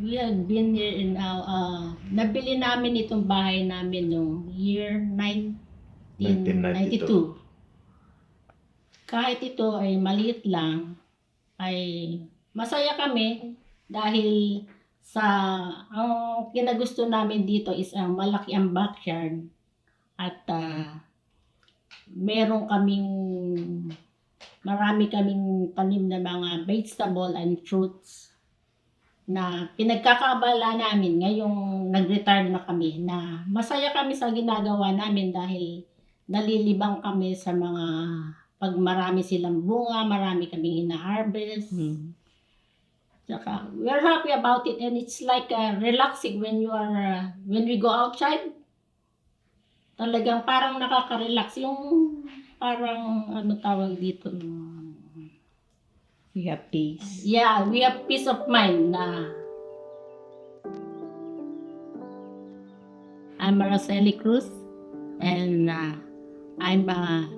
We had been here in nabili namin itong bahay namin noong year 1992. Kahit ito ay maliit lang, ay masaya kami dahil sa ang kinagusto namin dito is ang malaki ang backyard at marami kaming tanim na mga vegetable and fruits na pinagkakaabala namin ngayong nag-retire na kami, na masaya kami sa ginagawa namin dahil nalilibang kami sa mga pag marami silang bunga, marami kaming ina-harvest. Saka, we're happy about it, and it's like relaxing when we go outside. Talagang parang nakaka-relax yung parang ano tawag dito. We have peace. Yeah, we have peace of mind na. I'm Araceli Cruz, and I'm a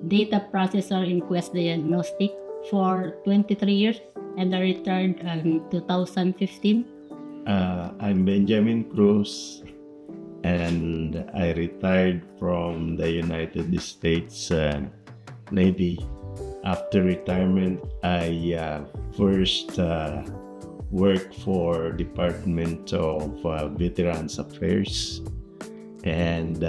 data processor in Quest Diagnostic for 23 years, and I retired in 2015. I'm Benjamin Cruz, and I retired from the United States Navy. After retirement, I first worked for Department of Veterans Affairs, and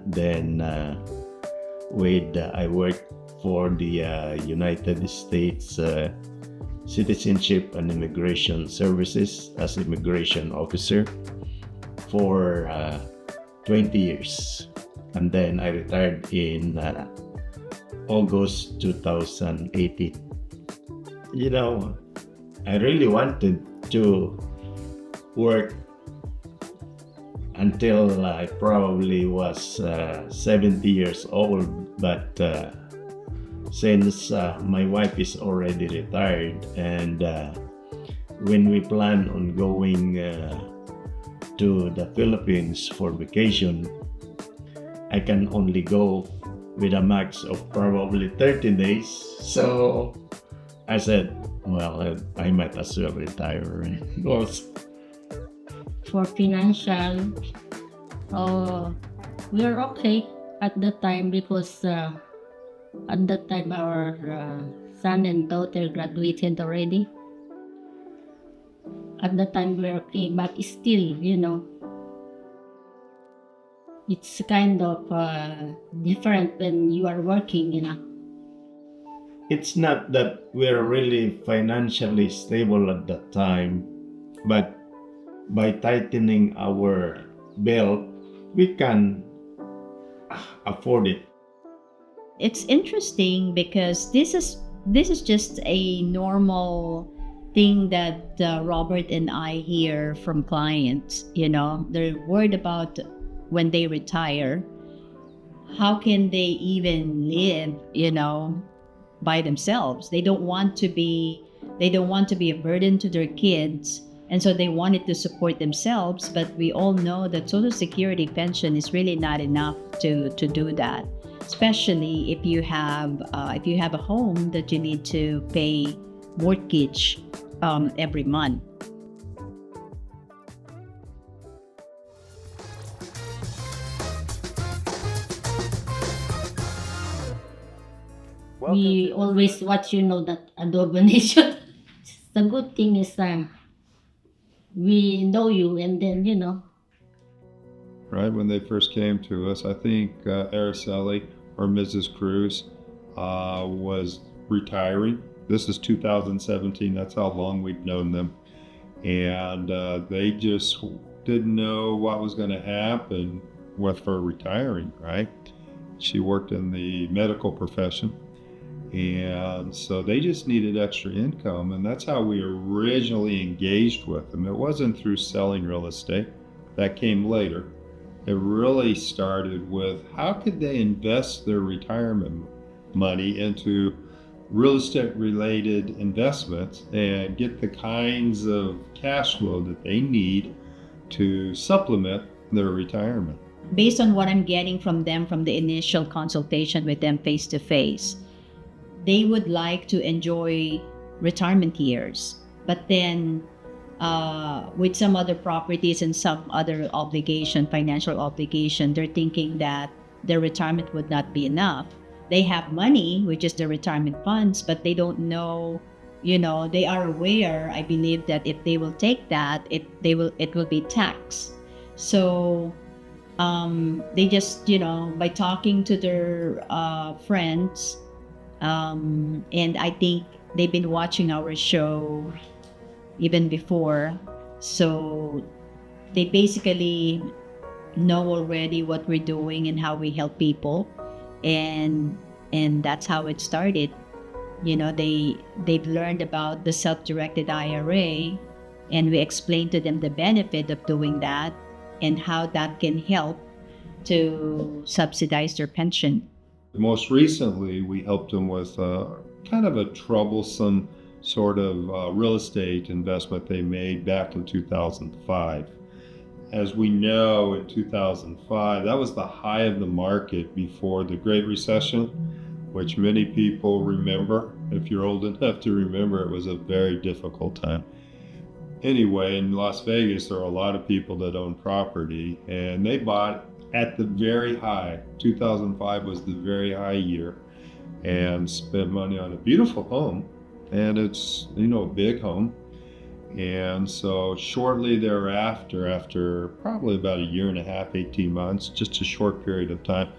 then I worked for the United States Citizenship and Immigration Services as immigration officer for 20 years, and then I retired in August 2018. You know, I really wanted to work until I probably was 70 years old, but since my wife is already retired, and when we plan on going to the Philippines for vacation, I can only go with a max of probably 30 days. So I said, well, I might as well retire. For financial, we're okay at the time because at that time our son and daughter graduated already. At the time we're okay, but still, it's kind of different when you are working, It's not that we're really financially stable at that time, but by tightening our belt, we can afford it. It's interesting because this is just a normal thing that Robert and I hear from clients. They're worried about when they retire, how can they even live, by themselves? They don't want to be a burden to their kids, and so they wanted to support themselves. But we all know that Social Security pension is really not enough to do that, especially if you have a home that you need to pay mortgage every month. We always watch, that adobo nation. The good thing is we know you, and then, Right, when they first came to us, I think Araceli or Mrs. Cruz was retiring. This is 2017, that's how long we've known them. And they just didn't know what was going to happen with her retiring, right? She worked in the medical profession. And so they just needed extra income, and that's how we originally engaged with them. It wasn't through selling real estate. That came later. It really started with how could they invest their retirement money into real estate related investments and get the kinds of cash flow that they need to supplement their retirement. Based on what I'm getting from them from the initial consultation with them face to face, they would like to enjoy retirement years, but then with some other properties and some other obligation, financial obligation, they're thinking that their retirement would not be enough. They have money, which is the retirement funds, but they don't know, they are aware, I believe, that if they will take that, it will be taxed. So they just, by talking to their friends, and I think they've been watching our show even before. So they basically know already what we're doing and how we help people. And that's how it started. They've learned about the self-directed IRA, and we explained to them the benefit of doing that and how that can help to subsidize their pension. Most recently, we helped them with kind of a troublesome sort of real estate investment they made back in 2005. As we know, in 2005, that was the high of the market before the Great Recession, which many people remember. If you're old enough to remember, it was a very difficult time. Anyway, in Las Vegas, there are a lot of people that own property, and they bought at the very high. 2005 was the very high year, and spent money on a beautiful home, and it's, a big home. And so shortly thereafter, after probably about a year and a half, 18 months, just a short period of time,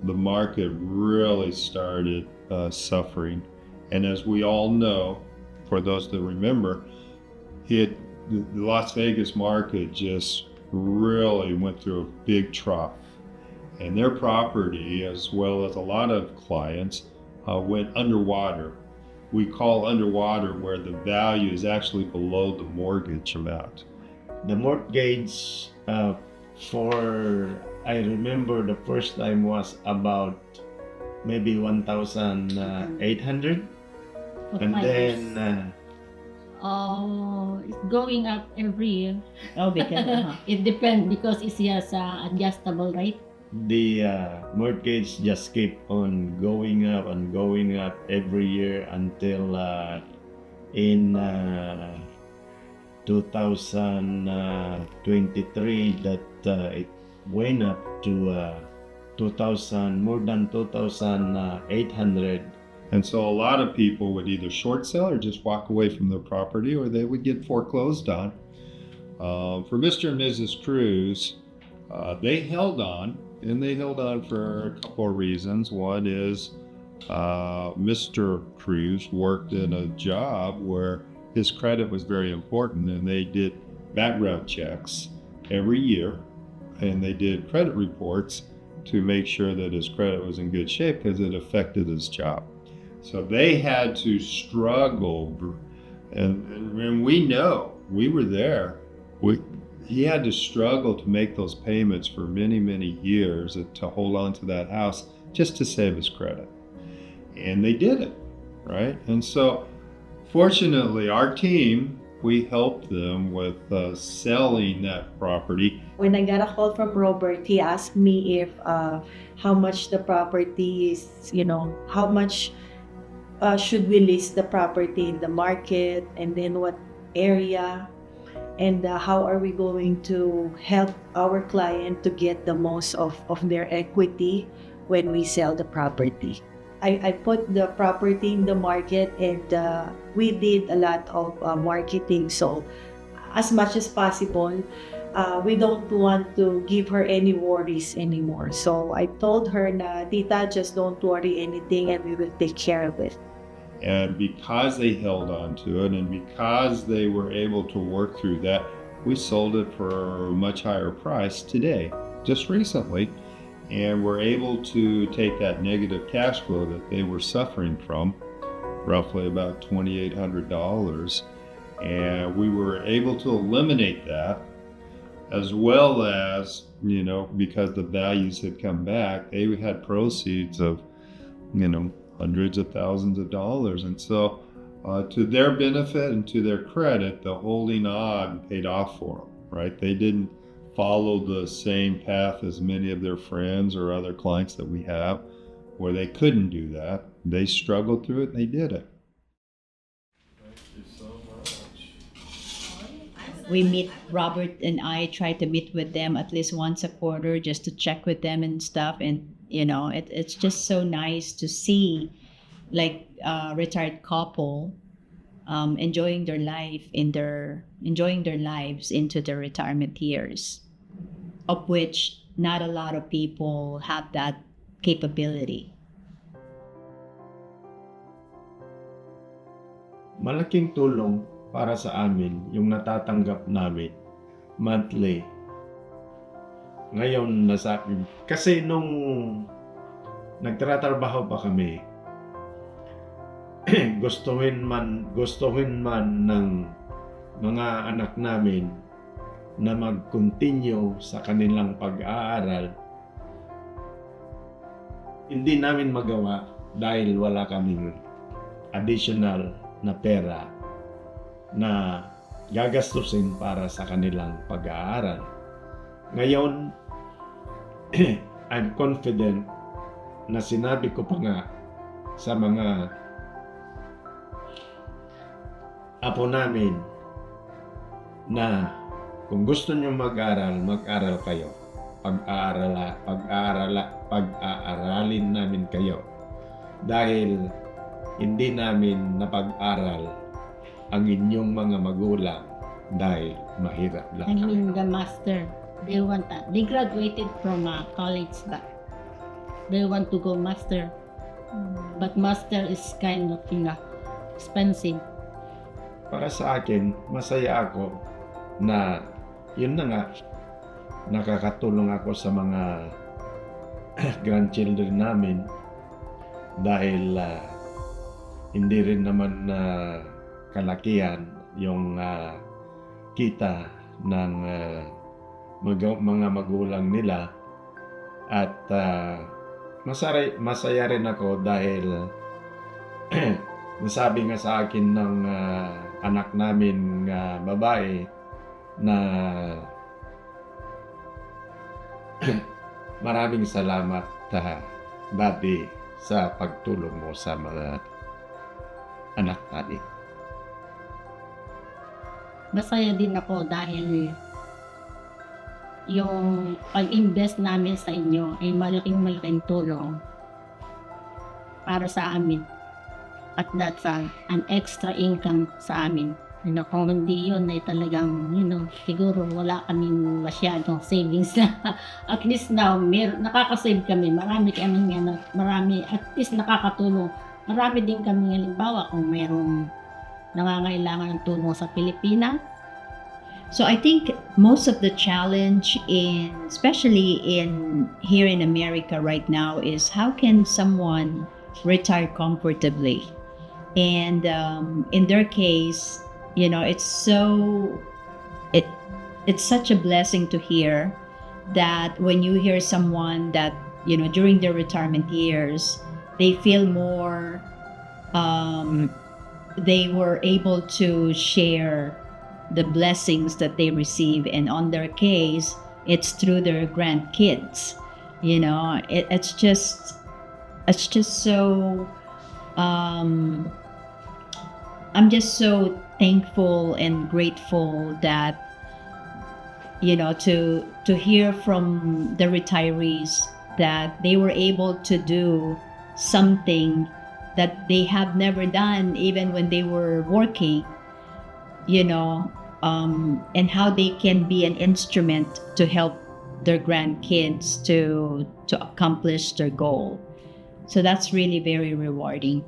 the market really started suffering. And as we all know, for those that remember, the Las Vegas market just really went through a big trough. And their property, as well as a lot of clients, went underwater. We call underwater where the value is actually below the mortgage amount. The mortgage I remember the first time was about maybe 1,800. What And my then years? It's going up every year. Oh, because It depends because it's just adjustable, right? the mortgage just keep on going up and going up every year until in 2023 that it went up to 2,000, more than 2,800. And so a lot of people would either short sell or just walk away from their property, or they would get foreclosed on. For Mr. and Mrs. Cruz, they held on, and they held on for a couple of reasons. One is Mr. Cruz worked in a job where his credit was very important, and they did background checks every year, and they did credit reports to make sure that his credit was in good shape because it affected his job. So they had to struggle, and we know, we were there. He had to struggle to make those payments for many, many years to hold on to that house just to save his credit. And they did it, right? And so fortunately, our team, we helped them with selling that property. When I got a call from Robert, he asked me if how much the property is, how much should we list the property in the market, and then what area, and how are we going to help our client to get the most of their equity when we sell the property. I put the property in the market, and we did a lot of marketing. So as much as possible, we don't want to give her any worries anymore. So I told her, Tita, just don't worry anything, and we will take care of it. And because they held on to it, and because they were able to work through that, we sold it for a much higher price today, just recently. And we're able to take that negative cash flow that they were suffering from, roughly about $2,800, and we were able to eliminate that, as well as, because the values had come back, they had proceeds of, hundreds of thousands of dollars. And so to their benefit and to their credit, the holding on paid off for them, right? They didn't follow the same path as many of their friends or other clients that we have, where they couldn't do that. They struggled through it, and they did it. Thank you so much. we meet, Robert and I try to meet with them at least once a quarter just to check with them and stuff. And, it's just so nice to see like a retired couple enjoying their lives into their retirement years, of which not a lot of people have that capability. Malaking tulong para sa amin yung natatanggap namin monthly. Ngayon kasi nung nagtratrabaho pa kami, gustuhin man ng mga anak namin na mag-continue sa kanilang pag-aaral, hindi namin magawa dahil wala kaming additional na pera na gagastusin para sa kanilang pag-aaral. Ngayon, I'm confident na sinabi ko pa nga sa mga apo namin na kung gusto nyo mag-aral kayo. Pag-aaralin namin kayo. Dahil hindi namin napag-aral ang inyong mga magulang dahil mahirap lang I kami. mean, the master, they graduated from college, but they want to go master. But master is kind of, expensive. Para sa akin, masaya ako na yun na nga, nakakatulong ako sa mga grandchildren namin dahil hindi rin naman kalakihan yung kita ng mga magulang nila at masaya rin ako dahil nasabi nga sa akin ng anak namin babae na maraming salamat Daddy sa pagtulong mo sa mga anak natin. Masaya din ako dahil yung pag-invest namin sa inyo ay malaking tulong para sa amin. At that's an extra income sa amin. Kung hindi yun ay talagang, siguro wala kaming masyadong savings na. At least now, nakakasave kami. Marami, at least nakakatulong. Marami din kami, halimbawa, kung mayroong nangangailangan ng tulong sa Pilipinas. So I think most of the challenge especially here in America right now is how can someone retire comfortably? And in their case, it's such a blessing to hear that when you hear someone that, during their retirement years, they feel more, they were able to share the blessings that they receive, and on their case, it's through their grandkids. It's just so, I'm just so thankful and grateful that, to hear from the retirees that they were able to do something that they have never done even when they were working, and how they can be an instrument to help their grandkids to accomplish their goal. So that's really very rewarding.